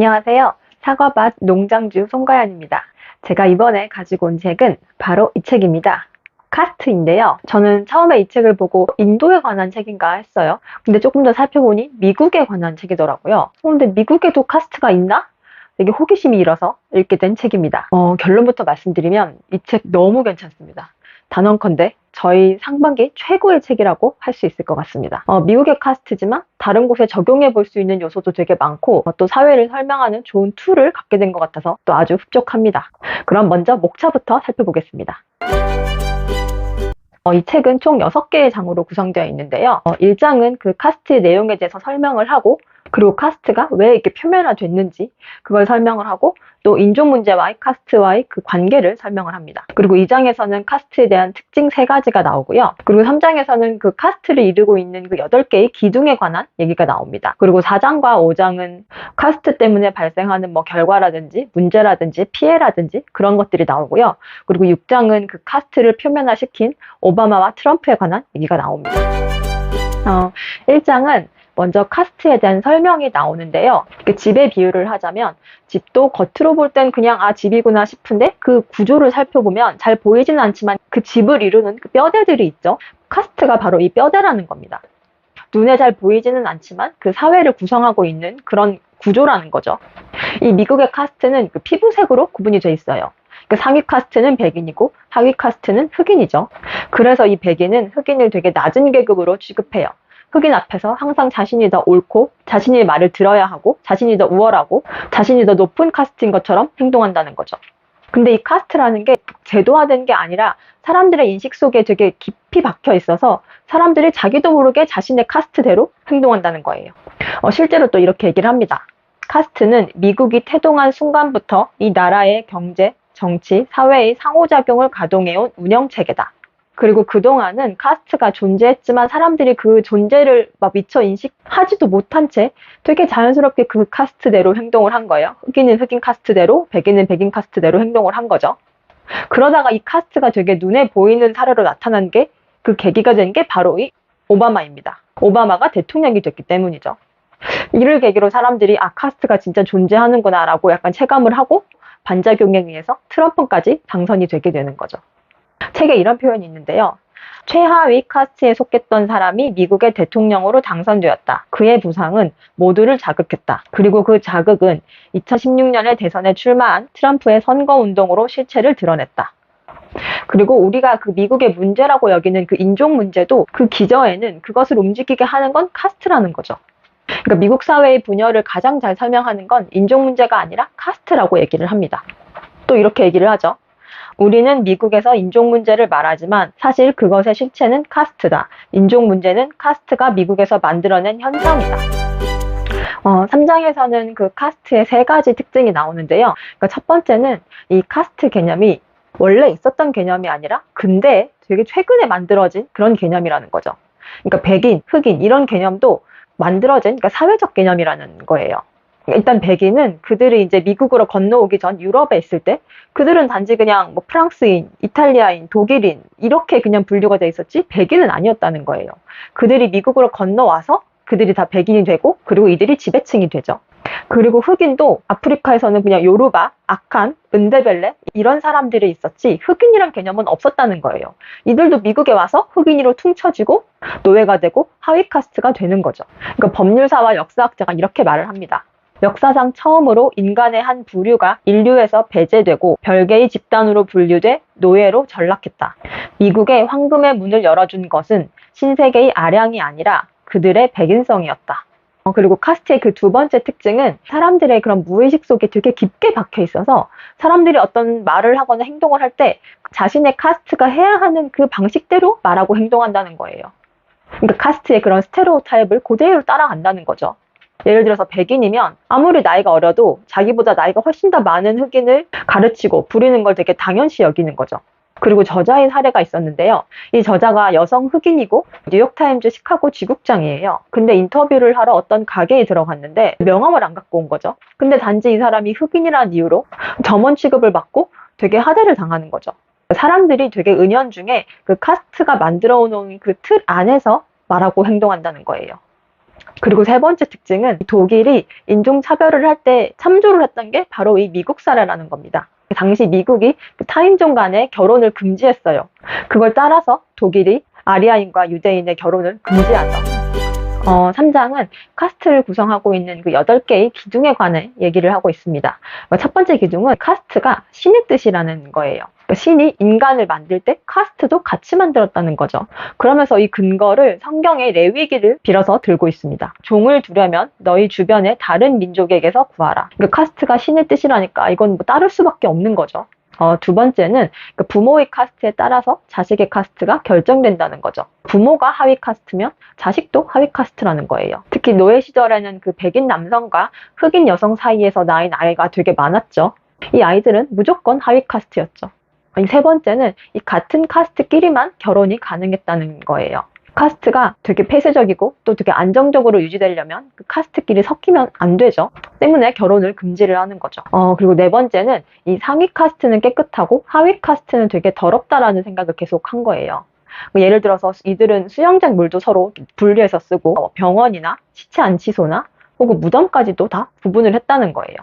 안녕하세요. 사과밭 농장주 송가연입니다. 제가 이번에 가지고 온 책은 바로 이 책입니다. 카스트인데요. 저는 처음에 이 책을 보고 인도에 관한 책인가 했어요. 근데 조금 더 살펴보니 미국에 관한 책이더라고요. 근데 미국에도 카스트가 있나? 되게 호기심이 일어서 읽게 된 책입니다. 결론부터 말씀드리면 이 책 너무 괜찮습니다. 단언컨대 저희 상반기 최고의 책이라고 할 수 있을 것 같습니다. 미국의 카스트지만 다른 곳에 적용해 볼 수 있는 요소도 되게 많고 또 사회를 설명하는 좋은 툴을 갖게 된 것 같아서 또 아주 흡족합니다. 그럼 먼저 목차부터 살펴보겠습니다. 이 책은 총 6개의 장으로 구성되어 있는데요. 1장은 그 카스트의 내용에 대해서 설명을 하고, 그리고 카스트가 왜 이렇게 표면화됐는지 그걸 설명을 하고, 또 인종 문제와의 카스트와의 그 관계를 설명을 합니다. 그리고 2장에서는 카스트에 대한 특징 3가지가 나오고요. 그리고 3장에서는 그 카스트를 이루고 있는 그 8개의 기둥에 관한 얘기가 나옵니다. 그리고 4장과 5장은 카스트 때문에 발생하는 뭐 결과라든지 문제라든지 피해라든지 그런 것들이 나오고요. 그리고 6장은 그 카스트를 표면화시킨 오바마와 트럼프에 관한 얘기가 나옵니다. 1장은 먼저 카스트에 대한 설명이 나오는데요. 집의 비유를 하자면 집도 겉으로 볼 땐 그냥 집이구나 싶은데 그 구조를 살펴보면 잘 보이지는 않지만 그 집을 이루는 그 뼈대들이 있죠. 카스트가 바로 이 뼈대라는 겁니다. 눈에 잘 보이지는 않지만 그 사회를 구성하고 있는 그런 구조라는 거죠. 이 미국의 카스트는 그 피부색으로 구분이 돼 있어요. 상위 카스트는 백인이고 하위 카스트는 흑인이죠. 그래서 이 백인은 흑인을 되게 낮은 계급으로 취급해요. 흑인 앞에서 항상 자신이 더 옳고 자신의 말을 들어야 하고 자신이 더 우월하고 자신이 더 높은 카스트인 것처럼 행동한다는 거죠. 근데 이 카스트라는 게 제도화된 게 아니라 사람들의 인식 속에 되게 깊이 박혀 있어서 사람들이 자기도 모르게 자신의 카스트대로 행동한다는 거예요. 실제로 또 이렇게 얘기를 합니다. 카스트는 미국이 태동한 순간부터 이 나라의 경제, 정치, 사회의 상호작용을 가동해온 운영체계다. 그리고 그동안은 카스트가 존재했지만 사람들이 그 존재를 미처 인식하지도 못한 채 되게 자연스럽게 그 카스트대로 행동을 한 거예요. 흑인은 흑인 카스트대로, 백인은 백인 카스트대로 행동을 한 거죠. 그러다가 이 카스트가 되게 눈에 보이는 사례로 나타난 게 그 계기가 된 게 바로 이 오바마입니다. 오바마가 대통령이 됐기 때문이죠. 이를 계기로 사람들이 카스트가 진짜 존재하는구나 라고 약간 체감을 하고 반작용에 의해서 트럼프까지 당선이 되게 되는 거죠. 책에 이런 표현이 있는데요. 최하위 카스트에 속했던 사람이 미국의 대통령으로 당선되었다. 그의 부상은 모두를 자극했다. 그리고 그 자극은 2016년에 대선에 출마한 트럼프의 선거운동으로 실체를 드러냈다. 그리고 우리가 그 미국의 문제라고 여기는 그 인종 문제도 그 기저에는 그것을 움직이게 하는 건 카스트라는 거죠. 그러니까 미국 사회의 분열을 가장 잘 설명하는 건 인종 문제가 아니라 카스트라고 얘기를 합니다. 또 이렇게 얘기를 하죠. 우리는 미국에서 인종 문제를 말하지만 사실 그것의 실체는 카스트다. 인종 문제는 카스트가 미국에서 만들어낸 현상이다. 3장에서는 그 카스트의 3가지 특징이 나오는데요. 그러니까 첫 번째는 이 카스트 개념이 원래 있었던 개념이 아니라 근데 되게 최근에 만들어진 그런 개념이라는 거죠. 그러니까 백인, 흑인 이런 개념도 만들어진 그러니까 사회적 개념이라는 거예요. 일단 백인은 그들이 이제 미국으로 건너오기 전 유럽에 있을 때 그들은 단지 그냥 뭐 프랑스인, 이탈리아인, 독일인 이렇게 그냥 분류가 돼 있었지 백인은 아니었다는 거예요. 그들이 미국으로 건너와서 그들이 다 백인이 되고 그리고 이들이 지배층이 되죠. 그리고 흑인도 아프리카에서는 그냥 요르바, 아칸, 은데벨레 이런 사람들이 있었지 흑인이란 개념은 없었다는 거예요. 이들도 미국에 와서 흑인으로 퉁쳐지고 노예가 되고 하위 카스트가 되는 거죠. 그러니까 법률사와 역사학자가 이렇게 말을 합니다. 역사상 처음으로 인간의 한 부류가 인류에서 배제되고 별개의 집단으로 분류돼 노예로 전락했다. 미국에 황금의 문을 열어준 것은 신세계의 아량이 아니라 그들의 백인성이었다. 그리고 카스트의 그 2번째 특징은 사람들의 그런 무의식 속에 되게 깊게 박혀 있어서 사람들이 어떤 말을 하거나 행동을 할 때 자신의 카스트가 해야 하는 그 방식대로 말하고 행동한다는 거예요. 그러니까 카스트의 그런 스테레오타입을 그대로 따라간다는 거죠. 예를 들어서 백인이면 아무리 나이가 어려도 자기보다 나이가 훨씬 더 많은 흑인을 가르치고 부리는 걸 되게 당연시 여기는 거죠. 그리고 저자의 사례가 있었는데요. 이 저자가 여성 흑인이고 뉴욕타임즈 시카고 지국장이에요. 근데 인터뷰를 하러 어떤 가게에 들어갔는데 명함을 안 갖고 온 거죠. 근데 단지 이 사람이 흑인이라는 이유로 점원 취급을 받고 되게 하대를 당하는 거죠. 사람들이 되게 은연중에 그 카스트가 만들어 놓은 그 틀 안에서 말하고 행동한다는 거예요. 그리고 세 번째 특징은 독일이 인종차별을 할 때 참조를 했던 게 바로 이 미국 사례라는 겁니다. 당시 미국이 타인종 간의 결혼을 금지했어요. 그걸 따라서 독일이 아리아인과 유대인의 결혼을 금지하죠. 3장은 카스트를 구성하고 있는 그 8개의 기둥에 관해 얘기를 하고 있습니다. 첫 번째 기둥은 카스트가 신의 뜻이라는 거예요. 신이 인간을 만들 때 카스트도 같이 만들었다는 거죠. 그러면서 이 근거를 성경의 레위기를 빌어서 들고 있습니다. 종을 두려면 너희 주변의 다른 민족에게서 구하라. 카스트가 신의 뜻이라니까 이건 뭐 따를 수밖에 없는 거죠. 두 번째는 부모의 카스트에 따라서 자식의 카스트가 결정된다는 거죠. 부모가 하위 카스트면 자식도 하위 카스트라는 거예요. 특히 노예 시절에는 그 백인 남성과 흑인 여성 사이에서 낳은 아이가 되게 많았죠. 이 아이들은 무조건 하위 카스트였죠. 세 번째는 이 같은 카스트끼리만 결혼이 가능했다는 거예요. 카스트가 되게 폐쇄적이고 또 되게 안정적으로 유지되려면 그 카스트끼리 섞이면 안 되죠. 때문에 결혼을 금지를 하는 거죠. 그리고 네 번째는 이 상위 카스트는 깨끗하고 하위 카스트는 되게 더럽다라는 생각을 계속 한 거예요. 예를 들어서 이들은 수영장 물도 서로 분리해서 쓰고 병원이나 시체 안치소나 혹은 무덤까지도 다 구분을 했다는 거예요.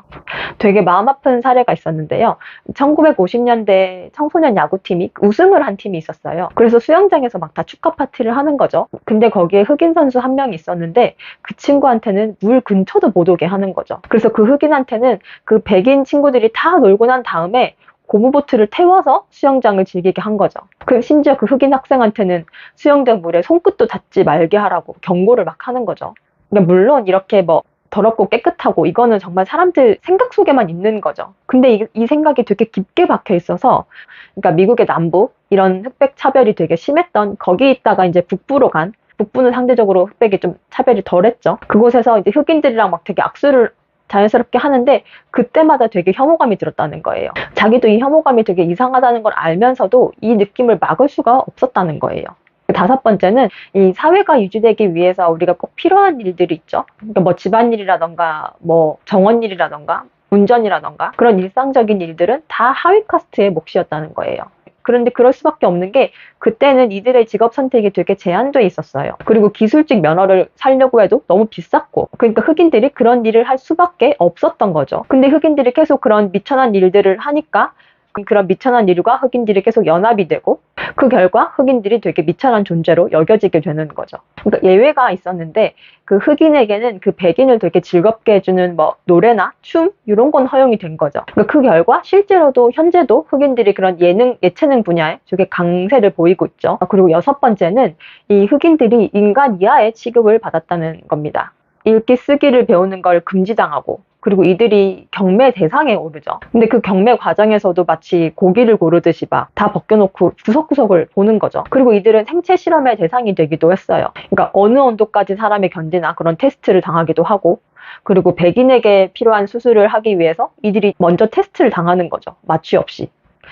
되게 마음 아픈 사례가 있었는데요. 1950년대 청소년 야구팀이 우승을 한 팀이 있었어요. 그래서 수영장에서 막 다 축하 파티를 하는 거죠. 근데 거기에 흑인 선수 한 명이 있었는데 그 친구한테는 물 근처도 못 오게 하는 거죠. 그래서 그 흑인한테는 그 백인 친구들이 다 놀고 난 다음에 고무보트를 태워서 수영장을 즐기게 한 거죠. 심지어 그 흑인 학생한테는 수영장 물에 손끝도 닿지 말게 하라고 경고를 막 하는 거죠. 그러니까 물론 이렇게 뭐 더럽고 깨끗하고 이거는 정말 사람들 생각 속에만 있는 거죠. 근데 이 생각이 되게 깊게 박혀 있어서, 그러니까 미국의 남부 이런 흑백 차별이 되게 심했던 거기 있다가 이제 북부로 간, 북부는 상대적으로 흑백이 좀 차별이 덜했죠. 그곳에서 이제 흑인들이랑 막 되게 악수를 자연스럽게 하는데 그때마다 되게 혐오감이 들었다는 거예요. 자기도 이 혐오감이 되게 이상하다는 걸 알면서도 이 느낌을 막을 수가 없었다는 거예요. 다섯 번째는 이 사회가 유지되기 위해서 우리가 꼭 필요한 일들이 있죠. 그러니까 뭐 집안일이라던가 뭐 정원일이라던가 운전이라던가 그런 일상적인 일들은 다 하위 카스트의 몫이었다는 거예요. 그런데 그럴 수밖에 없는 게 그때는 이들의 직업 선택이 되게 제한돼 있었어요. 그리고 기술직 면허를 살려고 해도 너무 비쌌고, 그러니까 흑인들이 그런 일을 할 수밖에 없었던 거죠. 근데 흑인들이 계속 그런 미천한 일들을 하니까 그런 미천한 일과 흑인들이 계속 연합이 되고 그 결과 흑인들이 되게 미천한 존재로 여겨지게 되는 거죠. 그러니까 예외가 있었는데 그 흑인에게는 그 백인을 되게 즐겁게 해주는 뭐 노래나 춤 이런 건 허용이 된 거죠. 그러니까 그 결과 실제로도 현재도 흑인들이 그런 예체능 분야에 되게 강세를 보이고 있죠. 그리고 여섯 번째는 이 흑인들이 인간 이하의 취급을 받았다는 겁니다. 읽기 쓰기를 배우는 걸 금지당하고, 그리고 이들이 경매 대상에 오르죠. 근데 그 경매 과정에서도 마치 고기를 고르듯이 막 다 벗겨놓고 구석구석을 보는 거죠. 그리고 이들은 생체 실험의 대상이 되기도 했어요. 그러니까 어느 온도까지 사람이 견디나 그런 테스트를 당하기도 하고, 그리고 백인에게 필요한 수술을 하기 위해서 이들이 먼저 테스트를 당하는 거죠. 마취 없이.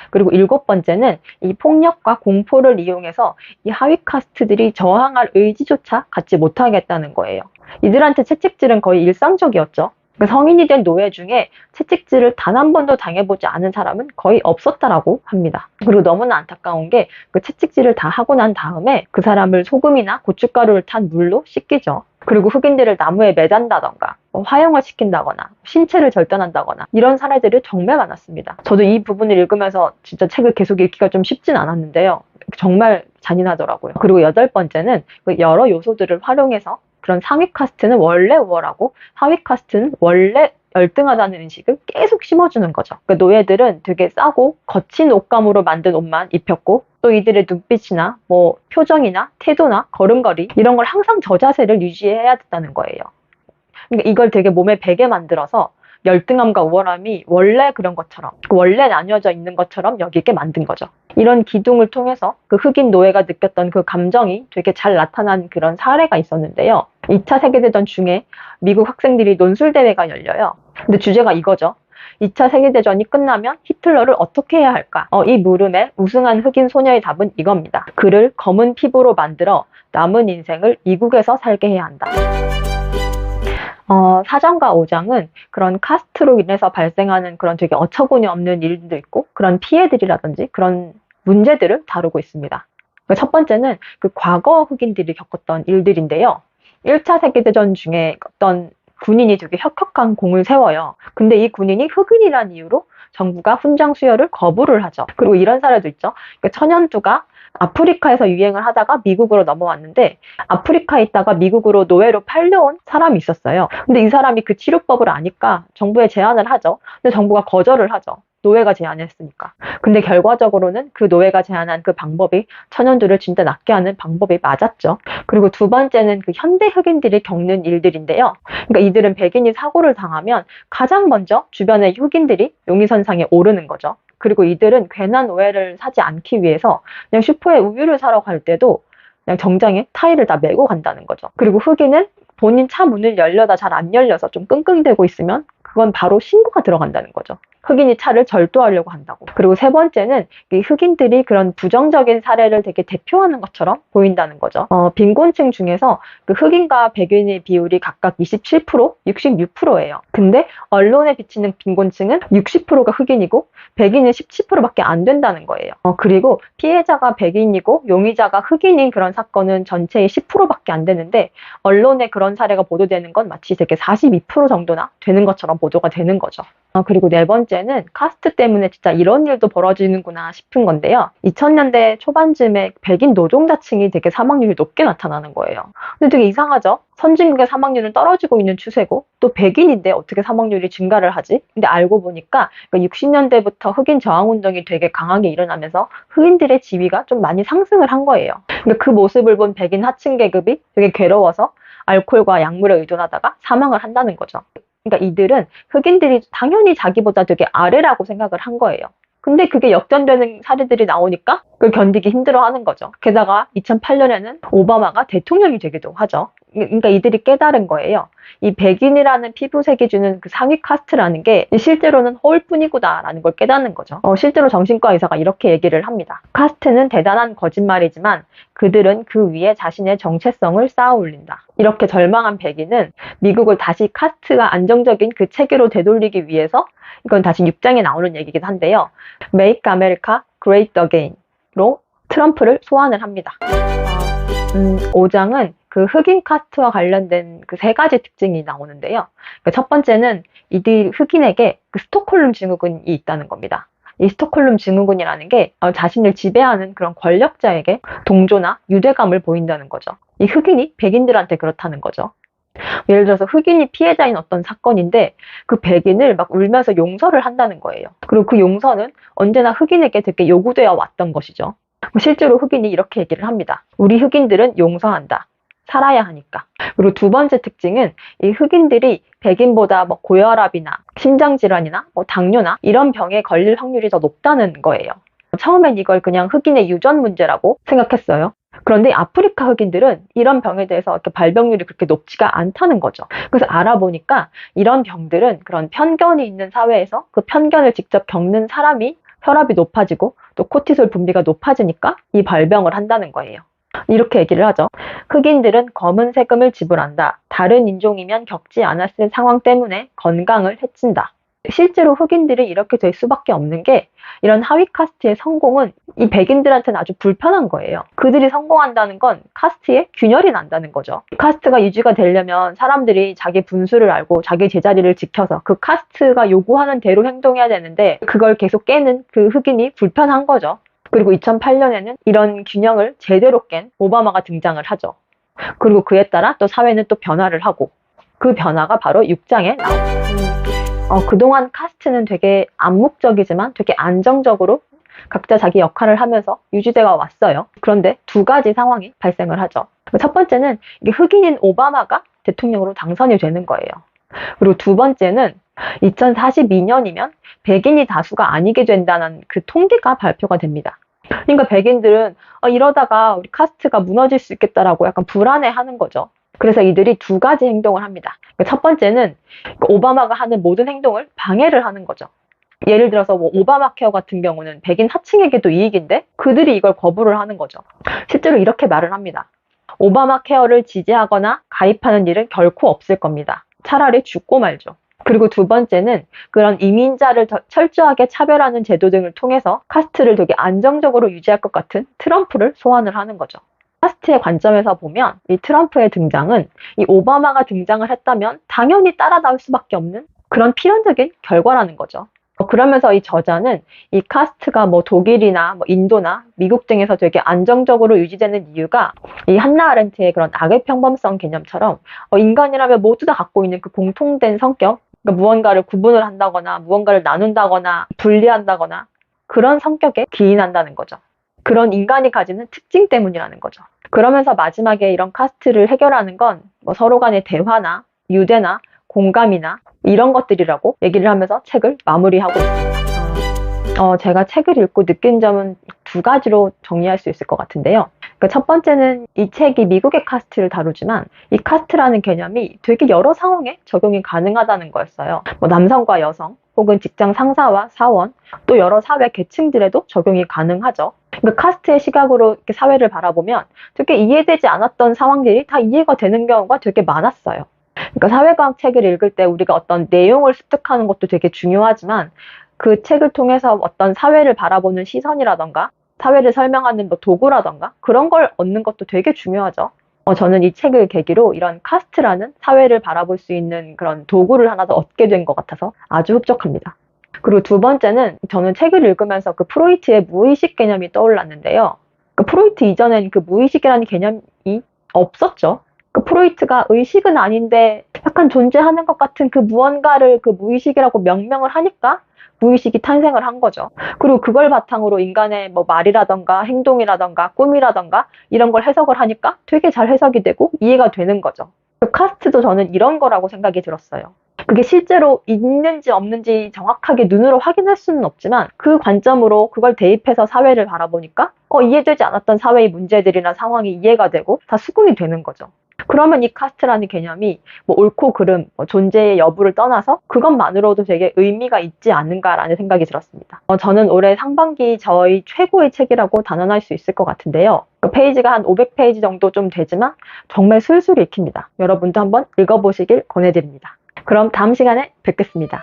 그리고 일곱 번째는 이 폭력과 공포를 이용해서 이 하위 카스트들이 저항할 의지조차 갖지 못하겠다는 거예요. 이들한테 채찍질은 거의 일상적이었죠. 성인이 된 노예 중에 채찍질을 단 한 번도 당해보지 않은 사람은 거의 없었다라고 합니다. 그리고 너무나 안타까운 게 그 채찍질을 다 하고 난 다음에 그 사람을 소금이나 고춧가루를 탄 물로 씻기죠. 그리고 흑인들을 나무에 매단다던가 화형을 시킨다거나 신체를 절단한다거나 이런 사례들이 정말 많았습니다. 저도 이 부분을 읽으면서 진짜 책을 계속 읽기가 좀 쉽진 않았는데요. 정말 잔인하더라고요. 그리고 여덟 번째는 여러 요소들을 활용해서 그런 상위 카스트는 원래 우월하고 하위 카스트는 원래 열등하다는 인식을 계속 심어주는 거죠. 그러니까 노예들은 되게 싸고 거친 옷감으로 만든 옷만 입혔고, 또 이들의 눈빛이나 뭐 표정이나 태도나 걸음걸이 이런 걸 항상 저 자세를 유지해야 된다는 거예요. 그러니까 이걸 되게 몸에 배게 만들어서 열등함과 우월함이 원래 그런 것처럼, 원래 나뉘어져 있는 것처럼 여기게 만든 거죠. 이런 기둥을 통해서 그 흑인 노예가 느꼈던 그 감정이 되게 잘 나타난 그런 사례가 있었는데요. 2차 세계대전 중에 미국 학생들이 논술대회가 열려요. 근데 주제가 이거죠. 2차 세계대전이 끝나면 히틀러를 어떻게 해야 할까? 이 물음에 우승한 흑인 소녀의 답은 이겁니다. 그를 검은 피부로 만들어 남은 인생을 이국에서 살게 해야 한다. 4장과 5장은 그런 카스트로 인해서 발생하는 그런 되게 어처구니 없는 일도 있고 그런 피해들이라든지 그런 문제들을 다루고 있습니다. 첫 번째는 그 과거 흑인들이 겪었던 일들인데요. 1차 세계대전 중에 어떤 군인이 되게 혁혁한 공을 세워요. 근데 이 군인이 흑인이란 이유로 정부가 훈장 수여를 거부를 하죠. 그리고 이런 사례도 있죠. 그러니까 천연두가 아프리카에서 유행을 하다가 미국으로 넘어왔는데 아프리카에 있다가 미국으로 노예로 팔려온 사람이 있었어요. 근데 이 사람이 그 치료법을 아니까 정부에 제안을 하죠. 근데 정부가 거절을 하죠. 노예가 제안했으니까. 근데 결과적으로는 그 노예가 제안한 그 방법이 천연두를 진짜 낫게 하는 방법이 맞았죠. 그리고 두 번째는 그 현대 흑인들이 겪는 일들인데요. 그러니까 이들은 백인이 사고를 당하면 가장 먼저 주변의 흑인들이 용의선상에 오르는 거죠. 그리고 이들은 괜한 오해를 사지 않기 위해서 그냥 슈퍼에 우유를 사러 갈 때도 그냥 정장에 타이를 다 메고 간다는 거죠. 그리고 흑인은 본인 차 문을 열려다 잘 안 열려서 좀 끙끙대고 있으면 그건 바로 신고가 들어간다는 거죠. 흑인이 차를 절도하려고 한다고. 그리고 세 번째는 이 흑인들이 그런 부정적인 사례를 되게 대표하는 것처럼 보인다는 거죠. 빈곤층 중에서 그 흑인과 백인의 비율이 각각 27%, 66%예요. 근데 언론에 비치는 빈곤층은 60%가 흑인이고 백인은 17%밖에 안 된다는 거예요. 그리고 피해자가 백인이고 용의자가 흑인인 그런 사건은 전체의 10%밖에 안 되는데 언론에 그런 사례가 보도되는 건 마치 되게 42% 정도나 되는 것처럼 보도가 되는 거죠. 그리고 네 번째는 카스트 때문에 진짜 이런 일도 벌어지는구나 싶은 건데요. 2000년대 초반쯤에 백인 노동자층이 되게 사망률이 높게 나타나는 거예요. 근데 되게 이상하죠? 선진국의 사망률은 떨어지고 있는 추세고 또 백인인데 어떻게 사망률이 증가를 하지? 근데 알고 보니까 60년대부터 흑인 저항운동이 되게 강하게 일어나면서 흑인들의 지위가 좀 많이 상승을 한 거예요. 그러니까 그 모습을 본 백인 하층 계급이 되게 괴로워서 알코올과 약물에 의존하다가 사망을 한다는 거죠. 그러니까 이들은 흑인들이 당연히 자기보다 되게 아래라고 생각을 한 거예요. 근데 그게 역전되는 사례들이 나오니까 그걸 견디기 힘들어하는 거죠. 게다가 2008년에는 오바마가 대통령이 되기도 하죠. 그러니까 이들이 깨달은 거예요. 이 백인이라는 피부색이 주는 그 상위 카스트라는 게 실제로는 허울뿐이구나라는 걸 깨닫는 거죠. 실제로 정신과 의사가 이렇게 얘기를 합니다. 카스트는 대단한 거짓말이지만 그들은 그 위에 자신의 정체성을 쌓아 올린다. 이렇게 절망한 백인은 미국을 다시 카스트가 안정적인 그 체계로 되돌리기 위해서 이건 다시 6장에 나오는 얘기긴 한데요. Make America Great Again로 트럼프를 소환을 합니다. 5장은 그 흑인 카스트와 관련된 그 세 가지 특징이 나오는데요. 첫 번째는 이들 흑인에게 그 스톡홀름 증후군이 있다는 겁니다. 이 스톡홀름 증후군이라는 게 자신을 지배하는 그런 권력자에게 동조나 유대감을 보인다는 거죠. 이 흑인이 백인들한테 그렇다는 거죠. 예를 들어서 흑인이 피해자인 어떤 사건인데 그 백인을 막 울면서 용서를 한다는 거예요. 그리고 그 용서는 언제나 흑인에게 되게 요구되어 왔던 것이죠. 실제로 흑인이 이렇게 얘기를 합니다. 우리 흑인들은 용서한다. 살아야 하니까. 그리고 두 번째 특징은 이 흑인들이 백인보다 뭐 고혈압이나 심장질환이나 뭐 당뇨나 이런 병에 걸릴 확률이 더 높다는 거예요. 처음엔 이걸 그냥 흑인의 유전 문제라고 생각했어요. 그런데 아프리카 흑인들은 이런 병에 대해서 이렇게 발병률이 그렇게 높지가 않다는 거죠. 그래서 알아보니까 이런 병들은 그런 편견이 있는 사회에서 그 편견을 직접 겪는 사람이 혈압이 높아지고 또 코티솔 분비가 높아지니까 이 발병을 한다는 거예요. 이렇게 얘기를 하죠. 흑인들은 검은 세금을 지불한다. 다른 인종이면 겪지 않았을 상황 때문에 건강을 해친다. 실제로 흑인들이 이렇게 될 수밖에 없는 게 이런 하위 카스트의 성공은 이 백인들한테는 아주 불편한 거예요. 그들이 성공한다는 건 카스트에 균열이 난다는 거죠. 카스트가 유지가 되려면 사람들이 자기 분수를 알고 자기 제자리를 지켜서 그 카스트가 요구하는 대로 행동해야 되는데 그걸 계속 깨는 그 흑인이 불편한 거죠. 그리고 2008년에는 이런 균형을 제대로 깬 오바마가 등장을 하죠. 그리고 그에 따라 또 사회는 또 변화를 하고 그 변화가 바로 6장에 나옵니다. 그동안 카스트는 되게 암묵적이지만 되게 안정적으로 각자 자기 역할을 하면서 유지되어 왔어요. 그런데 두 가지 상황이 발생을 하죠. 첫 번째는 이게 흑인인 오바마가 대통령으로 당선이 되는 거예요. 그리고 두 번째는 2042년이면 백인이 다수가 아니게 된다는 그 통계가 발표가 됩니다. 그러니까 백인들은 이러다가 우리 카스트가 무너질 수 있겠다라고 약간 불안해하는 거죠. 그래서 이들이 두 가지 행동을 합니다. 첫 번째는 오바마가 하는 모든 행동을 방해를 하는 거죠. 예를 들어서 뭐 오바마 케어 같은 경우는 백인 하층에게도 이익인데 그들이 이걸 거부를 하는 거죠. 실제로 이렇게 말을 합니다. 오바마 케어를 지지하거나 가입하는 일은 결코 없을 겁니다. 차라리 죽고 말죠. 그리고 두 번째는 그런 이민자를 철저하게 차별하는 제도 등을 통해서 카스트를 되게 안정적으로 유지할 것 같은 트럼프를 소환을 하는 거죠. 카스트의 관점에서 보면 이 트럼프의 등장은 이 오바마가 등장을 했다면 당연히 따라 나올 수밖에 없는 그런 필연적인 결과라는 거죠. 그러면서 이 저자는 이 카스트가 뭐 독일이나 뭐 인도나 미국 등에서 되게 안정적으로 유지되는 이유가 이 한나 아렌트의 그런 악의 평범성 개념처럼 인간이라면 모두 다 갖고 있는 그 공통된 성격, 그러니까 무언가를 구분을 한다거나 무언가를 나눈다거나 분리한다거나 그런 성격에 기인한다는 거죠. 그런 인간이 가지는 특징 때문이라는 거죠. 그러면서 마지막에 이런 카스트를 해결하는 건 뭐 서로 간의 대화나 유대나 공감이나 이런 것들이라고 얘기를 하면서 책을 마무리하고 있습니다. 제가 책을 읽고 느낀 점은 두 가지로 정리할 수 있을 것 같은데요. 그러니까 첫 번째는 이 책이 미국의 카스트를 다루지만 이 카스트라는 개념이 되게 여러 상황에 적용이 가능하다는 거였어요. 뭐 남성과 여성, 혹은 직장 상사와 사원, 또 여러 사회 계층들에도 적용이 가능하죠. 그러니까 카스트의 시각으로 이렇게 사회를 바라보면 되게 이해되지 않았던 상황들이 다 이해가 되는 경우가 되게 많았어요. 그러니까 사회과학 책을 읽을 때 우리가 어떤 내용을 습득하는 것도 되게 중요하지만 그 책을 통해서 어떤 사회를 바라보는 시선이라던가 사회를 설명하는 뭐 도구라던가 그런 걸 얻는 것도 되게 중요하죠. 저는 이 책을 계기로 이런 카스트라는 사회를 바라볼 수 있는 그런 도구를 하나 더 얻게 된 것 같아서 아주 흡족합니다. 그리고 두 번째는 저는 책을 읽으면서 그 프로이트의 무의식 개념이 떠올랐는데요. 그 프로이트 이전엔 그 무의식이라는 개념이 없었죠. 그 프로이트가 의식은 아닌데 약간 존재하는 것 같은 그 무언가를 그 무의식이라고 명명을 하니까 무의식이 탄생을 한 거죠. 그리고 그걸 바탕으로 인간의 뭐 말이라던가 행동이라던가 꿈이라던가 이런 걸 해석을 하니까 되게 잘 해석이 되고 이해가 되는 거죠. 그 카스트도 저는 이런 거라고 생각이 들었어요. 그게 실제로 있는지 없는지 정확하게 눈으로 확인할 수는 없지만 그 관점으로 그걸 대입해서 사회를 바라보니까 이해되지 않았던 사회의 문제들이나 상황이 이해가 되고 다 수긍이 되는 거죠. 그러면 이 카스트라는 개념이 뭐 옳고 그름, 존재의 여부를 떠나서 그것만으로도 되게 의미가 있지 않은가라는 생각이 들었습니다. 저는 올해 상반기 저의 최고의 책이라고 단언할 수 있을 것 같은데요. 그 페이지가 한 500페이지 정도 좀 되지만 정말 술술 읽힙니다. 여러분도 한번 읽어보시길 권해드립니다. 그럼 다음 시간에 뵙겠습니다.